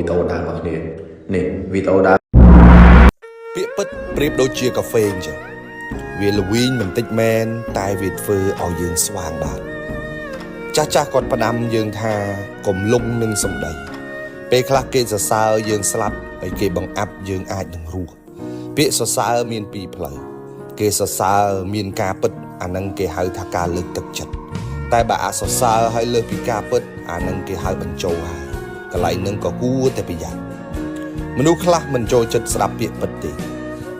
ดีโอដើមរបស់គ្នានេះវីដេអូដើមពាក្យពិតប្រៀបដូចជាកាហ្វេអញ្ចឹងវាល្វីងមិនតិចមែនតែវាធ្វើឲ្យយើងស្វាងបានចាស់គាត់ផ្ដាំយើងថាកុំលងនឹងសម្ដីពេលខ្លះគេសរសើរយើងស្លាប់ហើយគេបង្អាប់យើងអាចនឹងរស់ពាក្យសរសើរមានពីរផ្លូវគេសរសើរមានការពិតអានឹងគេហៅថាការលើកទឹកចិត្តតែបើអសរសើរហើយលើសពីការពិតអានឹងគេហៅបញ្ចោហើយកន្លែងនឹងក៏គួរតែប្រយ័ត្នមនុស្សខ្លះមិនចូលចិត្តស្ដាប់ពាក្យពិតទេ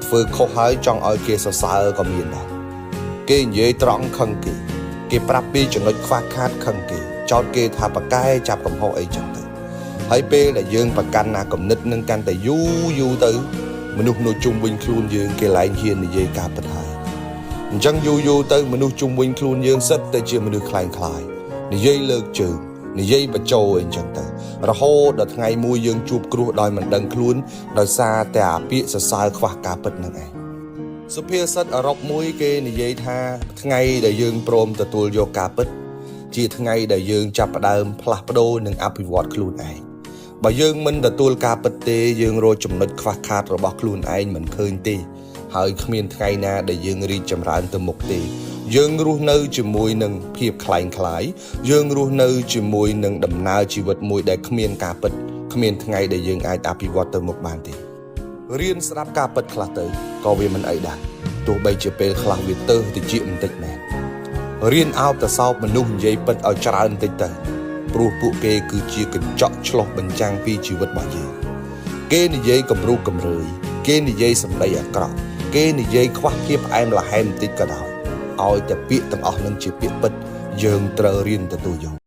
ធ្វើខុសហើយចង់ឲ្យគេសរសើរក៏មានដែរគេនិយាយត្រង់ខឹងគេប្រាប់ពីចំណុចខ្វះខាតខឹងគេចោទគេថាប្រកែចាប់កំហុសអីចឹងទៅហើយពេលដែលយើងប្រកាន់ណាគំនិតនឹងកាន់តែយូរទៅមនុស្សនៅជុំវិញខ្លួនយើងគេឡើងហ៊ាននិយាយការពិតហើយអញ្ចឹងយូរទៅមនុស្សជុំវិញខ្លួនយើងសិតតែជាមនុស្សខ្លាំងខ្លាយនិយាយលើកជើងនិយាយបញ្ចោអីចឹងទៅរហូតដល់ថ្ងៃមួយយើងជួបគ្រោះដោយមិនដឹងខ្លួនដោយសារតែអាពាក្យសរសើរខ្វះការពិតនឹងឯងសុភាសិតអឺរ៉ុបមួយគេនិយាយថាថ្ងៃដែលយើងព្រមទទួលយកការពិតជាថ្ងៃដែលយើងចាប់ផ្ដើមផ្លាស់ប្ដូរនិងអភិវឌ្ឍខ្លួនឯងបើយើងមិនទទួលការពិតទេយើងរកចំណុចខ្វះខាតរបស់ខ្លួនឯងមិនឃើញទេហើយគ្មានថ្ងៃណាដែលយើងរីកចម្រើនទៅមុខទេយើងរស់នៅជាមួយនឹងភាពคล้ายคล้ายយើងរស់នៅជាមួយនឹងដំណើរជីវិតមួយដែលគ្មានការពិតគ្មានថ្ងៃដែលយើងអាចអភិវឌ្ឍទៅមុខបានទេរៀនស្ដាប់ការពិតខ្លះទៅក៏វាមិនអីដែរទោះបីជាពេលខ្លះវាទៅតិចបន្តិចមែនរៀនអោបទៅសោបមនុស្សនិយាយពិតឲ្យច្រើនបន្តិចទៅព្រោះពួកគេគឺជាកញ្ចក់ឆ្លុះបញ្ចាំងពីជីវិតរបស់យើងគេនិយាយគំរូគំរើយគេនិយាយសម្ដីអាក្រក់គេនិយាយខ្វះភាពផ្អែមល្ហែមបន្តិចក៏ដោយឲ្យតែពាក្យទាំងអស់នឹងជាពាក្យពិតយើងត្រូវរៀនទទួលយក